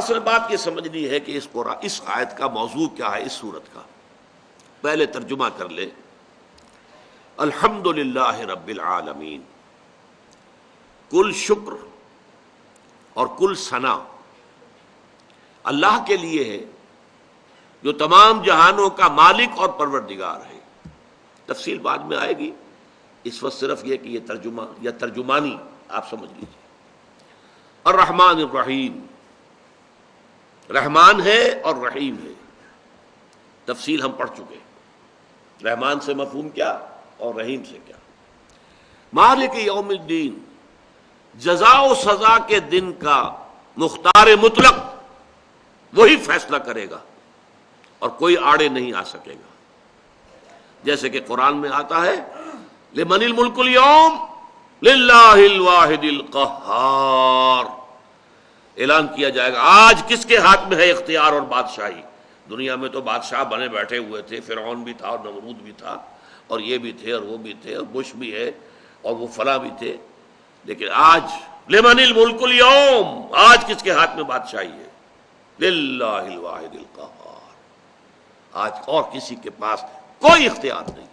اصل بات یہ سمجھنی ہے کہ اس آیت کا موضوع کیا ہے، اس سورت کا پہلے ترجمہ کر لے۔ الحمد للہ رب العالمین، کل شکر اور کل ثنا اللہ کے لیے ہے جو تمام جہانوں کا مالک اور پروردگار ہے۔ تفصیل بعد میں آئے گی، اس وقت صرف یہ کہ یہ ترجمہ یا ترجمانی آپ سمجھ لیجیے۔ الرحمن الرحیم، رحمان ہے اور رحیم ہے، تفصیل ہم پڑھ چکے۔ رحمان سے مفہوم کیا اور رحیم سے کیا۔ مالک یوم الدین، جزا و سزا کے دن کا مختار مطلق، وہی فیصلہ کرے گا اور کوئی آڑے نہیں آ سکے گا۔ جیسے کہ قرآن میں آتا ہے لمن الملک اليوم للہ الواحد القہار، اعلان کیا جائے گا آج کس کے ہاتھ میں ہے اختیار اور بادشاہی۔ دنیا میں تو بادشاہ بنے بیٹھے ہوئے تھے، فرعون بھی تھا اور نمرود بھی تھا اور یہ بھی تھے اور وہ بھی تھے اور بش بھی ہے اور وہ فلاں بھی تھے، لیکن آج لمن الملک اليوم، آج کس کے ہاتھ میں بادشاہی ہے؟ للہ الواحد القہار، آج اور کسی کے پاس کوئی اختیار نہیں۔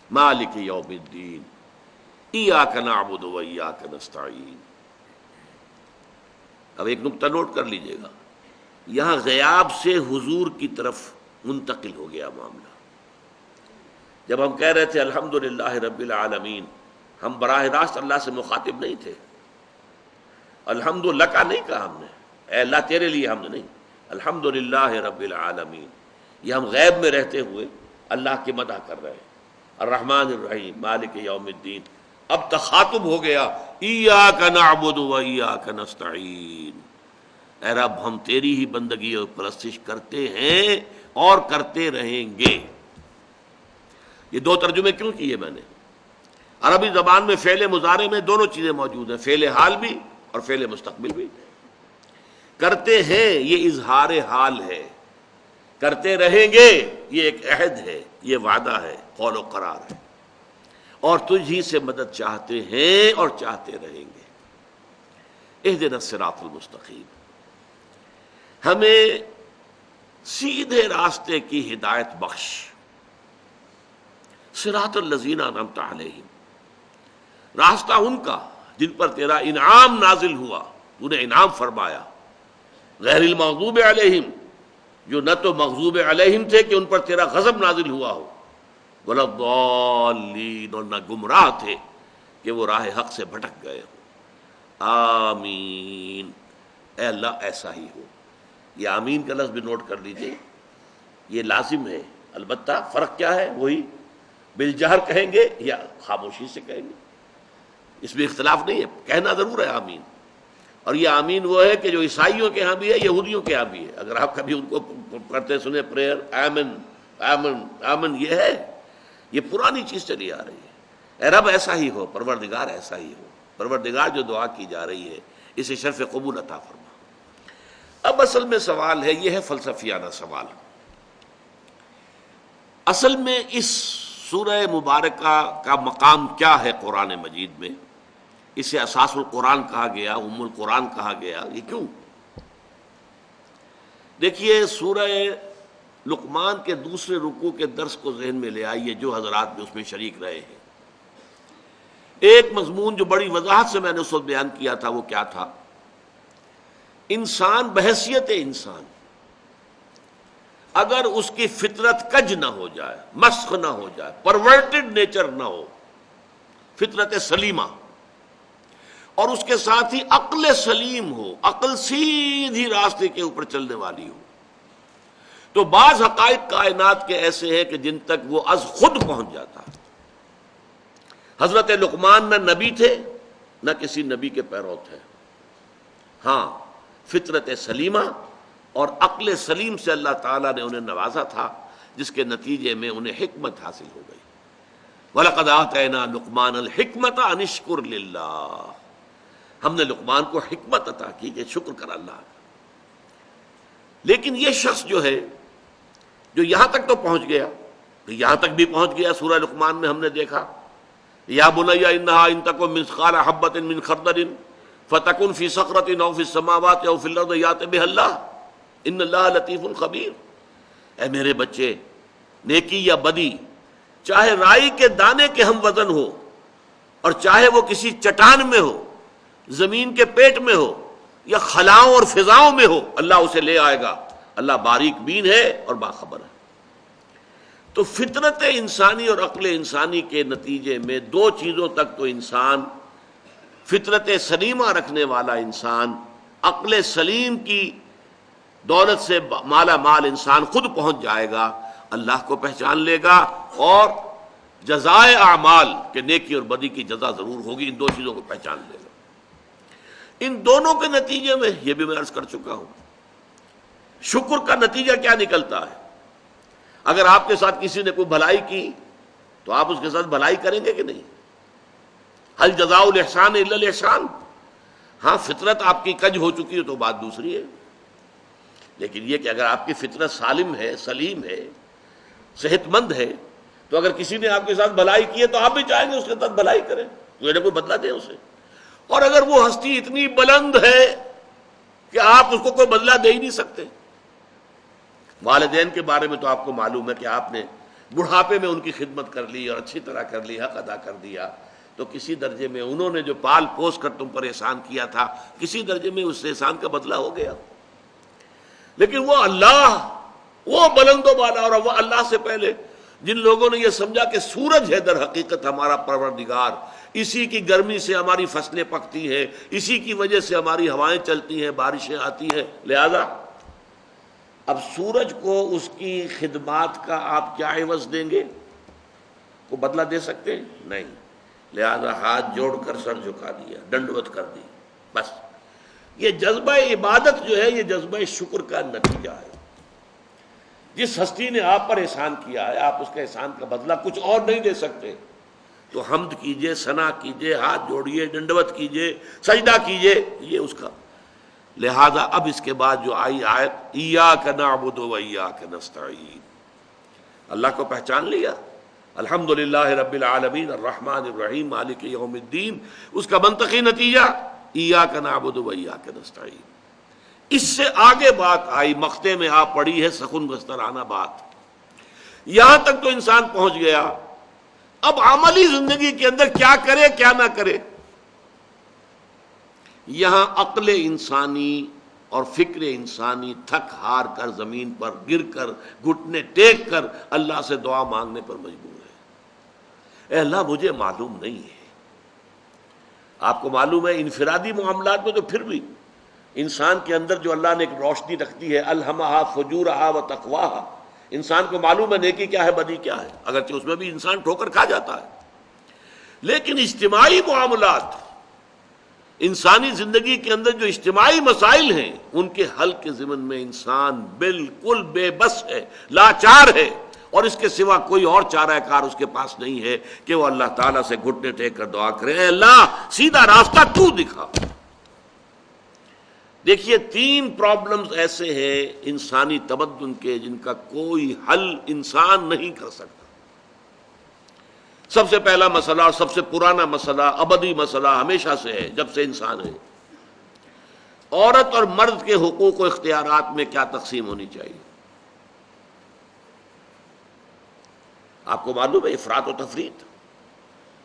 مالک یوم الدین، ایاک نعبد و ایاک نستعین۔ اب ایک نقطہ نوٹ کر لیجئے گا، یہاں غیاب سے حضور کی طرف منتقل ہو گیا معاملہ۔ جب ہم کہہ رہے تھے الحمدللہ رب العالمین، ہم براہ راست اللہ سے مخاطب نہیں تھے۔ الحمد لکا نہیں کہا ہم نے، اے اللہ تیرے لیے حمد نہیں، الحمدللہ رب العالمین، یہ ہم غیب میں رہتے ہوئے اللہ کی مدح کر رہے ہیں۔ الرحمن الرحیم، مالک یوم الدین، اب تخاطب ہو گیا ایاک نعبد و ایاک نستعین، اے رب ہم تیری ہی بندگی اور پرستش کرتے ہیں اور کرتے رہیں گے۔ یہ دو ترجمے کیوں کیے میں نے؟ عربی زبان میں فعل مضارع میں دونوں چیزیں موجود ہیں، فعل حال بھی اور فعل مستقبل بھی۔ کرتے ہیں یہ اظہار حال ہے، کرتے رہیں گے یہ ایک عہد ہے، یہ وعدہ ہے، قول و قرار ہے، اور تجھ ہی سے مدد چاہتے ہیں اور چاہتے رہیں گے۔ اہدنا الصراط المستقیم، ہمیں سیدھے راستے کی ہدایت بخش۔ صراط الذین انعمت علیہم، راستہ ان کا جن پر تیرا انعام نازل ہوا، تو نے انعام فرمایا۔ غیر المغضوب علیہم، جو نہ تو مغضوب علیہم تھے کہ ان پر تیرا غضب نازل ہوا ہو، ولا الضالین، اور نہ گمراہ تھے کہ وہ راہ حق سے بھٹک گئے ہو۔ آمین، اے اللہ ایسا ہی ہو۔ یہ آمین کا لفظ بھی نوٹ کر لیجئے، یہ لازم ہے، البتہ فرق کیا ہے؟ وہی بالجہر کہیں گے یا خاموشی سے کہیں گے، اس میں اختلاف نہیں ہے، کہنا ضرور ہے آمین۔ اور یہ آمین وہ ہے کہ جو عیسائیوں کے ہاں بھی ہے، یہودیوں کے ہاں بھی ہے۔ اگر آپ کبھی ان کو کرتے سنیں پریئر آمین آمین آمین، یہ ہے، یہ پرانی چیز چلی آ رہی ہے۔ اے رب ایسا ہی ہو، پروردگار ایسا ہی ہو، پروردگار جو دعا کی جا رہی ہے اسے شرف قبول عطا فرما۔ اب اصل میں سوال ہے، یہ ہے فلسفیانہ سوال۔ اصل میں اس سورہ مبارکہ کا مقام کیا ہے قرآن مجید میں؟ اسے اساس القرآن کہا گیا، ام القرآن کہا گیا، یہ کیوں؟ دیکھیے سورہ لقمان کے دوسرے رکوع کے درس کو ذہن میں لے آئیے، جو حضرات بھی اس میں شریک رہے ہیں۔ ایک مضمون جو بڑی وضاحت سے میں نے اس وقت بیان کیا تھا، وہ کیا تھا؟ انسان بحیثیت انسان اگر اس کی فطرت کج نہ ہو جائے، مسخ نہ ہو جائے، پرورٹڈ نیچر نہ ہو، فطرت سلیمہ، اور اس کے ساتھ ہی عقل سلیم ہو، عقل سیدھی راستے کے اوپر چلنے والی ہو، تو بعض حقائق کائنات کے ایسے ہیں کہ جن تک وہ از خود پہنچ جاتا ہے۔ حضرت لقمان نہ نبی تھے نہ کسی نبی کے پیرو تھے، ہاں فطرت سلیمہ اور عقل سلیم سے اللہ تعالیٰ نے انہیں نوازا تھا، جس کے نتیجے میں انہیں حکمت حاصل ہو گئی۔ وَلَقَدْ آتَيْنَا لُقْمَانَ الْحِكْمَةَ أَنِ اشْكُرْ لِلَّهِ، ہم نے لقمان کو حکمت عطا کی کہ شکر کر اللہ کا۔ لیکن یہ شخص جو ہے، جو یہاں تک تو پہنچ گیا، یہاں تک بھی پہنچ گیا، سورہ لقمان میں ہم نے دیکھا یا بنی انہا ان تک مثقال حبۃ من خردل فتکن فی صخرۃ او فی السماوات او فی الارض یأت بہ اللہ ان اللہ لطیف خبیر۔ اے میرے بچے، نیکی یا بدی چاہے رائی کے دانے کے ہم وزن ہو اور چاہے وہ کسی چٹان میں ہو، زمین کے پیٹ میں ہو یا خلاؤں اور فضاؤں میں ہو، اللہ اسے لے آئے گا۔ اللہ باریک بین ہے اور باخبر ہے۔ تو فطرت انسانی اور عقل انسانی کے نتیجے میں دو چیزوں تک تو انسان، فطرت سلیمہ رکھنے والا انسان، عقل سلیم کی دولت سے مالا مال انسان خود پہنچ جائے گا، اللہ کو پہچان لے گا، اور جزائے اعمال کہ نیکی اور بدی کی جزا ضرور ہوگی، ان دو چیزوں کو پہچان لے گا۔ ان دونوں کے نتیجے میں یہ بھی میں عرض کر چکا ہوں، شکر کا نتیجہ کیا نکلتا ہے؟ اگر آپ کے ساتھ کسی نے کوئی بھلائی کی تو آپ اس کے ساتھ بھلائی کریں گے کہ نہیں؟ هل جزاء الاحسان الا الاحسان؟ ہاں فطرت آپ کی کج ہو چکی ہے تو بات دوسری ہے، لیکن یہ کہ اگر آپ کی فطرت سالم ہے، سلیم ہے، صحت مند ہے، تو اگر کسی نے آپ کے ساتھ بھلائی کی ہے تو آپ بھی چاہیں گے اس کے ساتھ بھلائی کریں، کوئی نہ کوئی بدلہ دیں اسے۔ اور اگر وہ ہستی اتنی بلند ہے کہ آپ اس کو کوئی بدلہ دے ہی نہیں سکتے، والدین کے بارے میں تو آپ کو معلوم ہے کہ آپ نے بڑھاپے میں ان کی خدمت کر لی اور اچھی طرح کر لی، حق ادا کر دیا، تو کسی درجے میں انہوں نے جو پال پوس کر تم پر احسان کیا تھا، کسی درجے میں اس احسان کا بدلہ ہو گیا۔ لیکن وہ اللہ، وہ بلند و بالا، اور وہ اللہ سے پہلے جن لوگوں نے یہ سمجھا کہ سورج ہے در حقیقت ہمارا پروردگار، اسی کی گرمی سے ہماری فصلیں پکتی ہیں، اسی کی وجہ سے ہماری ہوائیں چلتی ہیں، بارشیں آتی ہیں، لہذا اب سورج کو اس کی خدمات کا آپ کیا عوض دیں گے؟ کو بدلہ دے سکتے ہیں؟ نہیں، لہذا ہاتھ جوڑ کر سر جھکا دیا، ڈنڈوت کر دی، بس۔ یہ جذبہ عبادت جو ہے یہ جذبہ شکر کا نتیجہ ہے۔ جس ہستی نے آپ پر احسان کیا ہے، آپ اس کے احسان کا بدلہ کچھ اور نہیں دے سکتے، تو حمد کیجئے، ثنا کیجئے، ہاتھ جوڑیے، ڈنڈوت کیجئے، سجدہ کیجئے، یہ اس کا۔ لہذا اب اس کے بعد جو آئی آیت ایاک نعبد و ایاک نستعین، اللہ کو پہچان لیا، الحمدللہ رب العالمین الرحمن الرحیم مالک یوم الدین، اس کا منطقی نتیجہ ایاک نعبد و ایاک نستعین۔ اس سے آگے بات آئی، مقطع میں آپ پڑھی ہے سخن بسترانہ بات، یہاں تک تو انسان پہنچ گیا، اب عملی زندگی کے اندر کیا کرے کیا نہ کرے۔ یہاں عقل انسانی اور فکر انسانی تھک ہار کر زمین پر گر کر گھٹنے ٹیک کر اللہ سے دعا مانگنے پر مجبور ہے۔ اے اللہ مجھے معلوم نہیں ہے، آپ کو معلوم ہے انفرادی معاملات میں تو پھر بھی انسان کے اندر جو اللہ نے ایک روشنی رکھتی ہے، الہمہا فجورہا و تقواہا، انسان کو معلوم ہے نیکی کیا ہے بدی کیا ہے، اگرچہ اس میں بھی انسان ٹھوکر کھا جاتا ہے، لیکن اجتماعی معاملات، انسانی زندگی کے اندر جو اجتماعی مسائل ہیں ان کے حل کے ضمن میں انسان بالکل بے بس ہے، لاچار ہے، اور اس کے سوا کوئی اور چارہ کار اس کے پاس نہیں ہے کہ وہ اللہ تعالیٰ سے گھٹنے ٹیک کر دعا کرے، اے اللہ سیدھا راستہ تو دکھا۔ دیکھیے تین پرابلمز ایسے ہیں انسانی تمدن کے جن کا کوئی حل انسان نہیں کر سکتا۔ سب سے پہلا مسئلہ اور سب سے پرانا مسئلہ، ابدی مسئلہ ہمیشہ سے ہے جب سے انسان ہے، عورت اور مرد کے حقوق و اختیارات میں کیا تقسیم ہونی چاہیے۔ آپ کو معلوم ہے افراط و تفریط،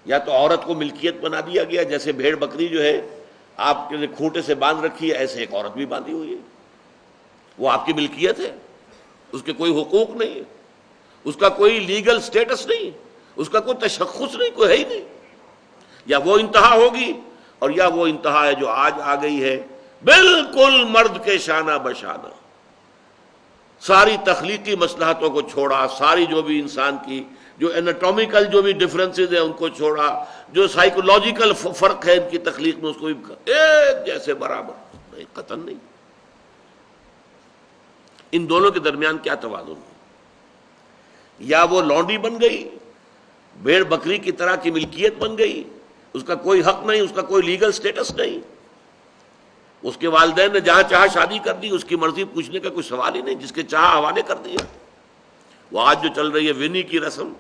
یا تو عورت کو ملکیت بنا دیا گیا، جیسے بھیڑ بکری جو ہے آپ کے کھوٹے سے باندھ رکھی ہے، ایسے ایک عورت بھی باندھی ہوئی ہے، وہ آپ کی ملکیت ہے، اس کے کوئی حقوق نہیں ہے، اس کا کوئی لیگل سٹیٹس نہیں، اس کا کوئی تشخص نہیں، کوئی ہے ہی نہیں۔ یا وہ انتہا ہوگی اور یا وہ انتہا ہے جو آج آ گئی ہے، بالکل مرد کے شانہ بشانہ، ساری تخلیقی مصلحتوں کو چھوڑا، ساری جو بھی انسان کی جو انیٹومیکل جو بھی ڈفرینسز ہیں ان کو چھوڑا، جو سائیکولوجیکل فرق ہے ان کی تخلیق میں اس کو بھی ایک جیسے برابر، نہیں قطعاً نہیں۔ ان دونوں کے درمیان کیا توازن ہے؟ یا وہ لونڈی بن گئی، بھیڑ بکری کی طرح کی ملکیت بن گئی، اس کا کوئی حق نہیں، اس کا کوئی لیگل سٹیٹس نہیں، اس کے والدین نے جہاں چاہا شادی کر دی، اس کی مرضی پوچھنے کا کوئی سوال ہی نہیں، جس کے چاہا حوالے کر دیا۔ وہ آج جو چل رہی ہے ونی کی رسم،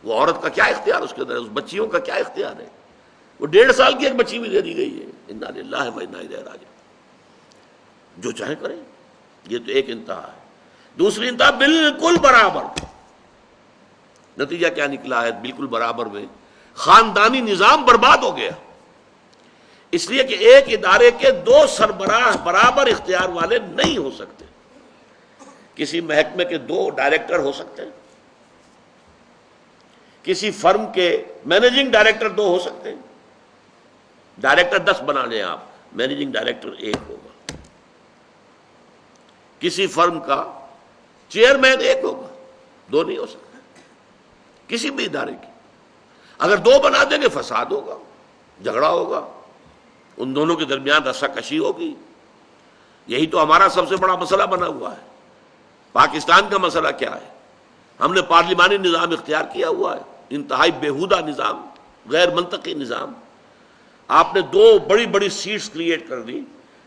وہ عورت کا کیا اختیار اس کے اندر ہے، اس بچیوں کا کیا اختیار ہے؟ وہ 1.5 سال کی ایک بچی بھی دے دی گئی ہے، انا للہ و انا الیہ راجعون، جو چاہیں کریں. یہ تو ایک انتہا ہے. دوسری انتہا بالکل برابر. نتیجہ کیا نکلا ہے؟ بالکل برابر میں خاندانی نظام برباد ہو گیا، اس لیے کہ ایک ادارے کے دو سربراہ برابر اختیار والے نہیں ہو سکتے. کسی محکمے کے دو ڈائریکٹر ہو سکتے ہیں، کسی فرم کے مینیجنگ ڈائریکٹر دو ہو سکتے ہیں. ڈائریکٹر 10 بنا لیں آپ، مینیجنگ ڈائریکٹر 1 ہوگا. کسی فرم کا چیئرمین 1 ہوگا، 2 نہیں ہو سکتے. کسی بھی ادارے کی اگر 2 بنا دیں گے فساد ہوگا، جھگڑا ہوگا، ان دونوں کے درمیان رسا کشی ہوگی. یہی تو ہمارا سب سے بڑا مسئلہ بنا ہوا ہے. پاکستان کا مسئلہ کیا ہے؟ ہم نے پارلیمانی نظام اختیار کیا ہوا ہے، انتہائی بیہودہ نظام، غیر منطقی نظام. آپ نے 2 بڑی بڑی سیٹس کریٹ کر دی،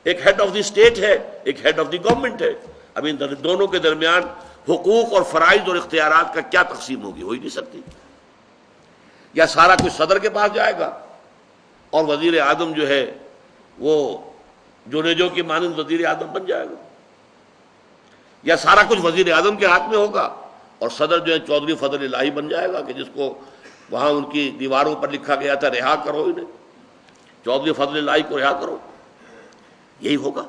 ایک ہیڈ آف دی اسٹیٹ ہے، ایک ہیڈ آف دی گورنمنٹ ہے. اب ان دونوں کے درمیان حقوق اور فرائض اور اختیارات کا کیا تقسیم ہوگی؟ ہو ہی نہیں سکتی. یا سارا کچھ صدر کے پاس جائے گا اور وزیر اعظم جو ہے وہ جونیجو کی مانند وزیر اعظم بن جائے گا، یا سارا کچھ وزیر اعظم کے ہاتھ میں ہوگا اور صدر جو ہے چودھری فضل الہی بن جائے گا، کہ جس کو وہاں ان کی دیواروں پر لکھا گیا تھا رہا کرو انہیں، چودھری فضل الہی کو رہا کرو. یہی ہوگا.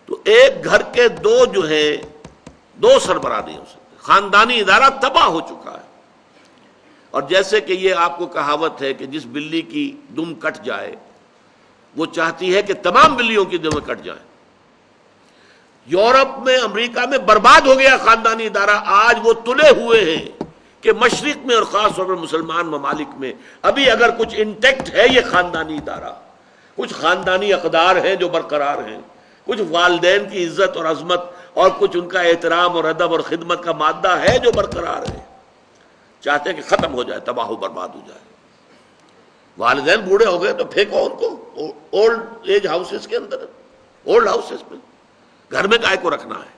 تو ایک گھر کے 2 جو ہیں 2 سربراہ نہیں ہو سکتے. خاندانی ادارہ تباہ ہو چکا ہے. اور جیسے کہ یہ آپ کو کہاوت ہے کہ جس بلی کی دم کٹ جائے وہ چاہتی ہے کہ تمام بلیوں کی دمیں کٹ جائیں. یورپ میں، امریکہ میں برباد ہو گیا خاندانی ادارہ. آج وہ تلے ہوئے ہیں کہ مشرق میں اور خاص طور پر مسلمان ممالک میں ابھی اگر کچھ انٹیکٹ ہے یہ خاندانی ادارہ. کچھ خاندانی اقدار ہیں جو برقرار ہیں، کچھ والدین کی عزت اور عظمت اور کچھ ان کا احترام اور ادب اور خدمت کا مادہ ہے جو برقرار ہے. چاہتے ہیں کہ ختم ہو جائے، تباہ و برباد ہو جائے. والدین بوڑھے ہو گئے تو پھینکو ان کو اولڈ ایج ہاؤسز کے اندر، اولڈ ہاؤسز میں. گھر میں کائے کو رکھنا ہے؟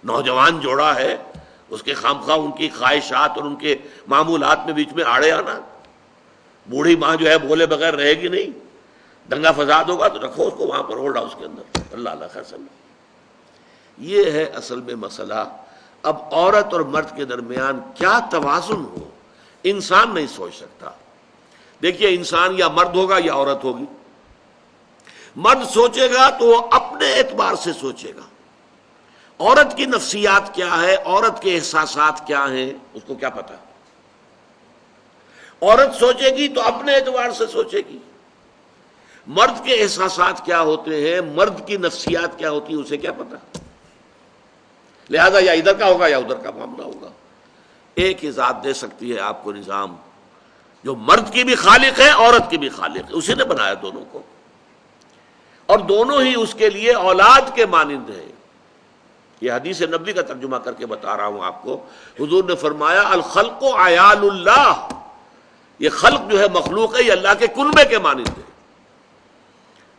نوجوان جوڑا ہے، اس کے خامخواہ ان کی خواہشات اور ان کے معمولات میں بیچ میں آڑے آنا. بوڑھی ماں جو ہے بولے بغیر رہے گی نہیں، دنگا فساد ہوگا تو رکھو اس کو وہاں پر اولڈ ہاؤس کے اندر. اللہ اللہ خیر سمجھ. یہ ہے اصل میں مسئلہ. اب عورت اور مرد کے درمیان کیا توازن ہو، انسان نہیں سوچ سکتا. دیکھیے، انسان یا مرد ہوگا یا عورت ہوگی. مرد سوچے گا تو وہ اپنے اعتبار سے سوچے گا. عورت کی نفسیات کیا ہے، عورت کے احساسات کیا ہیں، اس کو کیا پتا. عورت سوچے گی تو اپنے اعتبار سے سوچے گی. مرد کے احساسات کیا ہوتے ہیں، مرد کی نفسیات کیا ہوتی ہے، اسے کیا پتا. لہذا یا ادھر کا ہوگا یا ادھر کا معاملہ ہوگا. ایک ہی ذات دے سکتی ہے آپ کو نظام، جو مرد کی بھی خالق ہے عورت کی بھی خالق ہے. اسی نے بنایا دونوں کو، اور دونوں ہی اس کے لیے اولاد کے مانند ہیں. یہ حدیث نبوی کا ترجمہ کر کے بتا رہا ہوں آپ کو. حضور نے فرمایا الخلق عیال اللہ، یہ خلق جو ہے مخلوق ہے، یہ اللہ کے کنبے کے مانند ہے.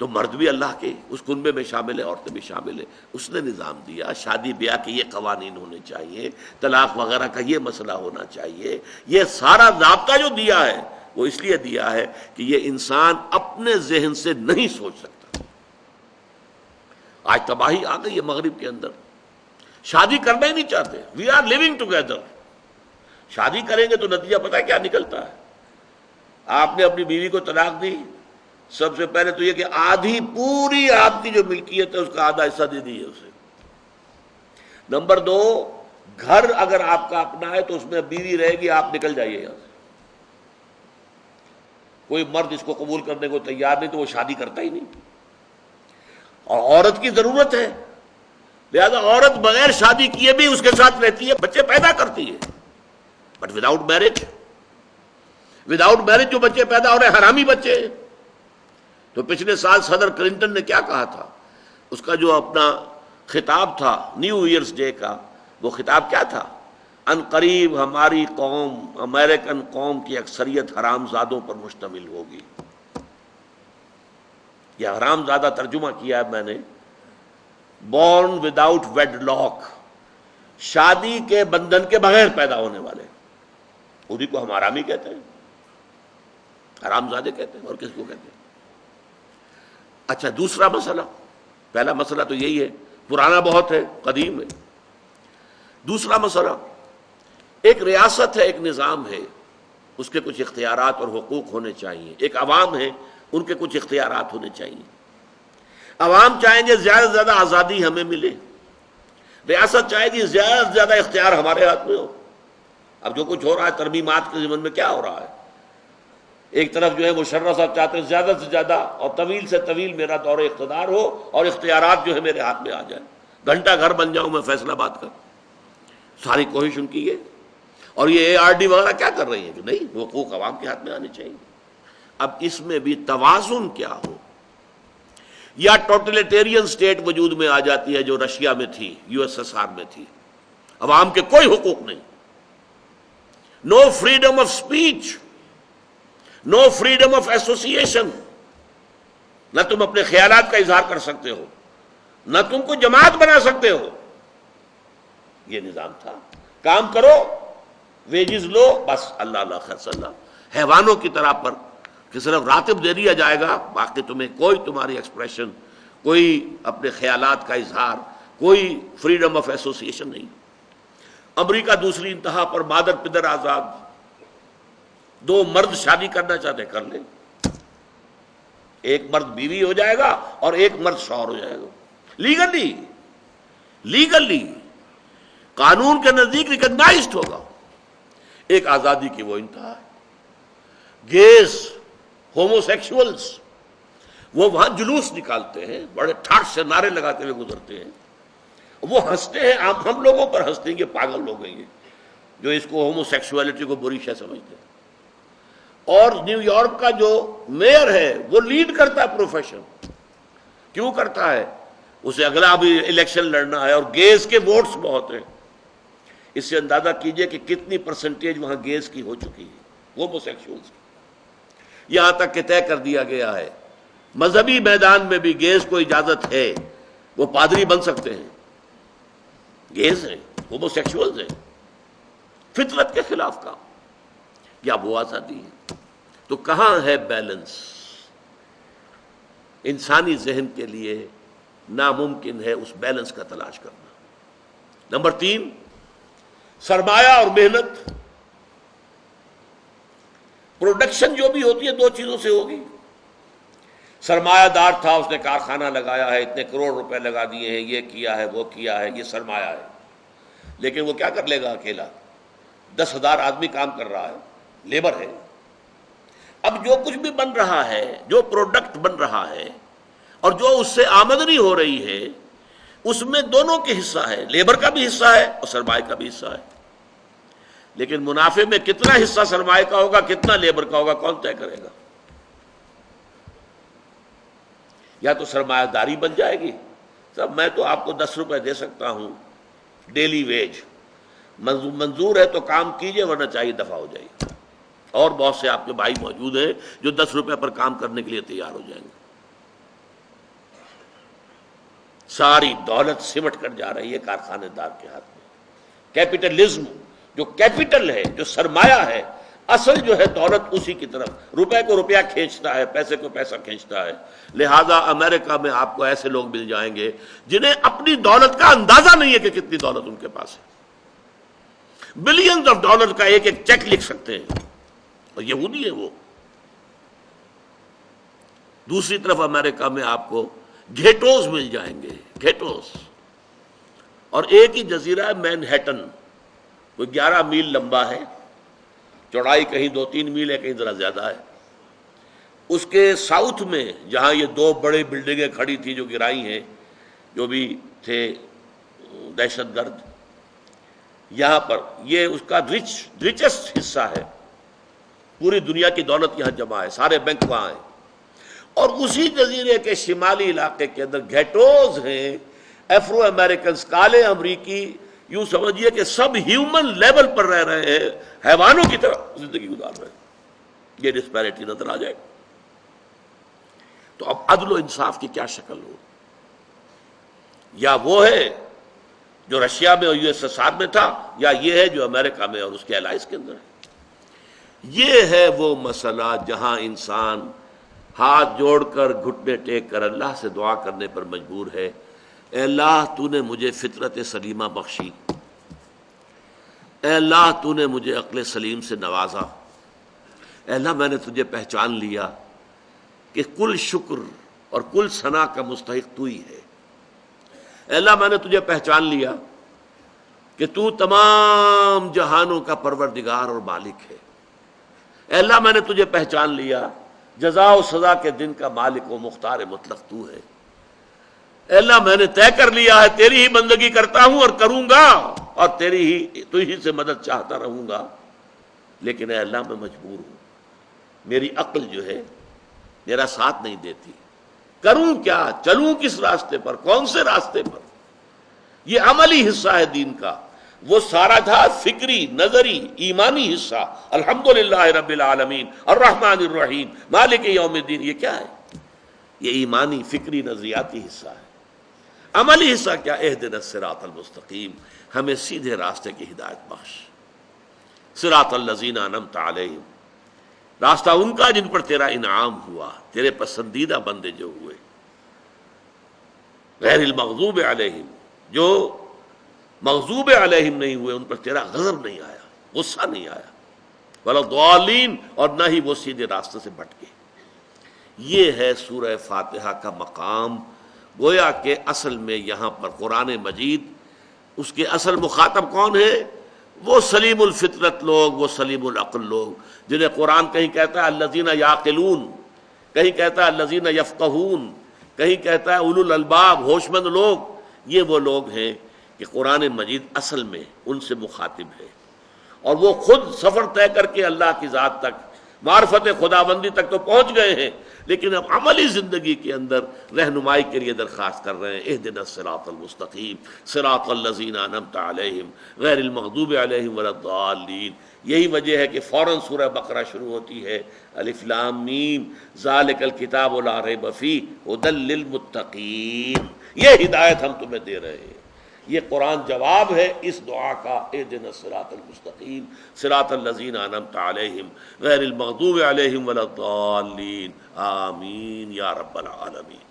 تو مرد بھی اللہ کے اس کنبے میں شامل ہے، عورتیں بھی شامل ہے. اس نے نظام دیا، شادی بیاہ کے یہ قوانین ہونے چاہیے، طلاق وغیرہ کا یہ مسئلہ ہونا چاہیے. یہ سارا ضابطہ جو دیا ہے وہ اس لیے دیا ہے کہ یہ انسان اپنے ذہن سے نہیں سوچ سکتا. آج تباہی آ گئی ہے مغرب کے اندر. شادی کرنا ہی نہیں چاہتے. We are living together. شادی کریں گے تو نتیجہ پتہ ہے کیا نکلتا ہے. آپ نے اپنی بیوی کو طلاق دی، سب سے پہلے تو یہ کہ آدھی پوری آپ کی جو ملکیت ہے اس کا آدھا حصہ دے دیے اسے. نمبر 2، گھر اگر آپ کا اپنا ہے تو اس میں بیوی رہے گی، آپ نکل جائیے یہاں سے. کوئی مرد اس کو قبول کرنے کو تیار نہیں تو وہ شادی کرتا ہی نہیں. اور عورت کی ضرورت ہے، لہذا عورت بغیر شادی کیے بھی اس کے ساتھ رہتی ہے، بچے پیدا کرتی ہے. But without marriage, without marriage جو بچے پیدا ہو رہے ہیں حرامی بچے. تو پچھلے سال صدر کلنٹن نے کیا کہا تھا، اس کا جو اپنا خطاب تھا نیو ایئرز ڈے کا، وہ خطاب کیا تھا؟ ان قریب ہماری قوم، امریکن قوم کی اکثریت حرام زادوں پر مشتمل ہوگی. یہ حرام زادہ ترجمہ کیا ہے میں نے، بورن وداؤٹ ویڈ لاک، شادی کے بندھن کے بغیر پیدا ہونے والے. اسی کو ہم حرامی کہتے ہیں. حرامزادے کہتے ہیں، اور کس کو کہتے ہیں؟ اچھا دوسرا مسئلہ، پہلا مسئلہ تو یہی ہے، پرانا بہت ہے، قدیم ہے۔ دوسرا مسئلہ، ایک ریاست ہے، ایک نظام ہے، اس کے کچھ اختیارات اور حقوق ہونے چاہیے، ایک عوام ہے، ان کے کچھ اختیارات ہونے چاہیے۔ عوام چاہیں گے زیادہ سے زیادہ آزادی ہمیں ملے، ریاست چاہے گی زیادہ سے زیادہ اختیار ہمارے ہاتھ میں ہو۔ اب جو کچھ ہو رہا ہے ترمیمات کے ضمن میں کیا ہو رہا ہے؟ ایک طرف جو ہے مشرف صاحب چاہتے ہیں زیادہ سے زیادہ اور طویل سے طویل میرا دور اقتدار ہو اور اختیارات جو ہے میرے ہاتھ میں آ جائے، گھنٹہ گھر بن جاؤں میں فیصل آباد کا۔ ساری کوشش ان کی ہے، اور یہ ARD وغیرہ کیا کر رہی ہے کہ نہیں، حقوق عوام کے ہاتھ میں آنے چاہیے۔ اب اس میں بھی توازن کیا ہو، یا ٹوٹلیٹیرین سٹیٹ وجود میں آ جاتی ہے جو رشیا میں تھی، USSR میں تھی، عوام کے کوئی حقوق نہیں، no freedom of speech, no freedom of association, نہ تم اپنے خیالات کا اظہار کر سکتے ہو، نہ تم کو جماعت بنا سکتے ہو۔ یہ نظام تھا، کام کرو، ویجز لو، بس اللہ اللہ خیر صلی اللہ، حیوانوں کی طرح پر کہ صرف راتب دے دیا جائے گا، باقی تمہیں کوئی تمہاری ایکسپریشن، کوئی اپنے خیالات کا اظہار، کوئی فریڈم آف ایسوسیشن نہیں۔ امریکہ دوسری انتہا پر، مادر پدر آزاد، دو مرد شادی کرنا چاہتے کر لیں، ایک مرد بیوی ہو جائے گا اور ایک مرد شوہر ہو جائے گا، لیگلی قانون کے نزدیک ریکگنائزڈ ہوگا۔ ایک آزادی کی وہ انتہا ہے۔ گیز، ہومو سیکشولز، وہ وہاں جلوس نکالتے ہیں، بڑے ٹھاٹ سے نعرے لگاتے ہوئے گزرتے ہیں، وہ ہنستے ہیں، ہم لوگوں پر ہنستے ہیں، یہ پاگل لوگ ہیں یہ جو اس کو ہومو سیکشولیٹی کو بری شے سمجھتے ہیں۔ اور نیو یارک کا جو میئر ہے وہ لیڈ کرتا ہے پروفیشن، کیوں کرتا ہے؟ اسے اگلا بھی الیکشن لڑنا ہے، اور گیز کے ووٹس بہت ہیں۔ اس سے اندازہ کیجئے کہ کتنی پرسنٹیج وہاں گیز کی ہو چکی ہے، ہومو سیکشولز کی۔ یہاں تک کہ طے کر دیا گیا ہے مذہبی میدان میں بھی گیز کو اجازت ہے، وہ پادری بن سکتے ہیں، گیز ہیں، ہومو سیکشولز ہیں، فطرت کے خلاف کام، یا وہ آزادی ہے؟ تو کہاں ہے بیلنس؟ انسانی ذہن کے لیے ناممکن ہے اس بیلنس کا تلاش کرنا۔ نمبر 3، سرمایہ اور محنت۔ پروڈکشن جو بھی ہوتی ہے دو چیزوں سے ہوگی۔ سرمایہ دار تھا، اس نے کارخانہ لگایا ہے، اتنے کروڑ روپے لگا دیے ہیں، یہ کیا ہے، وہ کیا ہے، یہ سرمایہ ہے، لیکن وہ کیا کر لے گا اکیلا؟ 10,000 آدمی کام کر رہا ہے، لیبر ہے۔ اب جو کچھ بھی بن رہا ہے، جو پروڈکٹ بن رہا ہے اور جو اس سے آمدنی ہو رہی ہے، اس میں دونوں کے حصہ ہے، لیبر کا بھی حصہ ہے اور سرمایہ کا بھی حصہ ہے، لیکن منافع میں کتنا حصہ سرمایہ کا ہوگا، کتنا لیبر کا ہوگا، کون طے کرے گا؟ یا تو سرمایہ داری بن جائے گی، صاحب میں تو آپ کو 10 روپے دے سکتا ہوں ڈیلی ویج، منظور ہے تو کام کیجئے ورنہ چاہیے دفع ہو جائیے۔ اور بہت سے آپ کے بھائی موجود ہیں جو 10 روپے پر کام کرنے کے لیے تیار ہو جائیں گے۔ ساری دولت سمٹ کر جا رہی ہے کارخانے دار کے ہاتھ میں۔ کیپٹلزم، جو کیپٹل ہے، جو سرمایہ ہے، اصل جو ہے دولت اسی کی طرف، روپے کو روپیہ کھینچتا ہے، پیسے کو پیسہ کھینچتا ہے۔ لہذا امریکہ میں آپ کو ایسے لوگ مل جائیں گے جنہیں اپنی دولت کا اندازہ نہیں ہے کہ کتنی دولت ان کے پاس ہے، بلینز آف ڈالر کا ایک ایک چیک لکھ سکتے ہیں، اور یہودی ہیں وہ۔ دوسری طرف امریکہ میں آپ کو گھیٹوز مل جائیں گے، گھیٹوز، اور ایک ہی جزیرہ ہے مینہٹن، کوئی 11 میل لمبا ہے، چوڑائی کہیں 2-3 میل ہے، کہیں ذرا زیادہ ہے۔ اس کے ساؤتھ میں جہاں یہ 2 بڑے بلڈنگیں کھڑی تھی جو گرائی ہیں، جو بھی تھے دہشت گرد، یہاں پر یہ اس کا ریچسٹ حصہ ہے، پوری دنیا کی دولت یہاں جمع ہے، سارے بینک وہاں ہیں۔ اور اسی جزیرے کے شمالی علاقے کے اندر گھیٹوز ہیں، افرو امریکنز، کالے امریکی، یوں سمجھیے کہ سب ہیومن لیول پر رہ رہے ہیں، حیوانوں کی طرح زندگی گزار رہے ہیں۔ یہ ڈسپیرٹی نظر آ جائے، تو اب عدل و انصاف کی کیا شکل ہو؟ یا وہ ہے جو رشیا میں اور USSR میں تھا، یا یہ ہے جو امریکہ میں اور اس کے الائز کے اندر ہے۔ یہ ہے وہ مسئلہ جہاں انسان ہاتھ جوڑ کر گھٹنے ٹیک کر اللہ سے دعا کرنے پر مجبور ہے، اے اللہ تو نے مجھے فطرت سلیمہ بخشی، اے اللہ تو نے مجھے عقل سلیم سے نوازا، اے اللہ میں نے تجھے پہچان لیا کہ کل شکر اور کل ثنا کا مستحق تو ہی ہے، اے اللہ میں نے تجھے پہچان لیا کہ تو تمام جہانوں کا پروردگار اور مالک ہے، اے اللہ میں نے تجھے پہچان لیا جزا و سزا کے دن کا مالک و مختار مطلق تو ہے، اے اللہ میں نے طے کر لیا ہے تیری ہی بندگی کرتا ہوں اور کروں گا اور تیری ہی تو ہی سے مدد چاہتا رہوں گا، لیکن اے اللہ میں مجبور ہوں، میری عقل جو ہے میرا ساتھ نہیں دیتی، کروں کیا، چلوں کس راستے پر، کون سے راستے پر؟ یہ عملی حصہ ہے دین کا، وہ سارا تھا فکری نظری ایمانی حصہ، الحمدللہ رب العالمین الرحمن الرحیم مالک یوم الدین، یہ کیا ہے؟ یہ ایمانی فکری نظریاتی حصہ ہے۔ عملی حصہ کیا؟ اہدنا الصراط المستقیم، ہمیں سیدھے راستے کی ہدایت بخش، صراط الذین انعمت علیہم، راستہ ان کا جن پر تیرا انعام ہوا، تیرے پسندیدہ بندے جو ہوئے، غیر المغضوب علیہم، جو مغضوب علیہم نہیں ہوئے، ان پر تیرا غضب نہیں آیا، غصہ نہیں آیا، ولا الضالین، اور نہ ہی وہ سیدھے راستے سے بھٹکے۔ یہ ہے سورہ فاتحہ کا مقام، گویا کہ اصل میں یہاں پر قرآن مجید اس کے اصل مخاطب کون ہے؟ وہ سلیم الفطرت لوگ، وہ سلیم العقل لوگ، جنہیں قرآن کہیں کہتا ہے الذین یعقلون، کہیں کہتا ہے الذین یفقہون، کہیں کہتا ہے اولو الالباب، ہوش مند لوگ۔ یہ وہ لوگ ہیں کہ قرآن مجید اصل میں ان سے مخاطب ہے، اور وہ خود سفر طے کر کے اللہ کی ذات تک، معرفت خداوندی تک تو پہنچ گئے ہیں، لیکن اب عملی زندگی کے اندر رہنمائی کے لیے درخواست کر رہے ہیں، اہدنا الصراط المستقیم صراط الذین انعمت علیہم غیر المغضوب علیہم ولا الضالین۔ یہی وجہ ہے کہ فوراً سورہ بقرہ شروع ہوتی ہے، الف لام میم ذالک الکتاب لا ریب فیہ ھدی للمتقین، یہ ہدایت ہم تمہیں دے رہے ہیں۔ یہ قرآن جواب ہے اس دعا کا، اہدنا الصراط المستقیم صراط الذین انعمت علیہم غیر المغضوب علیہم ولا الضالین، آمین یا رب العالمین۔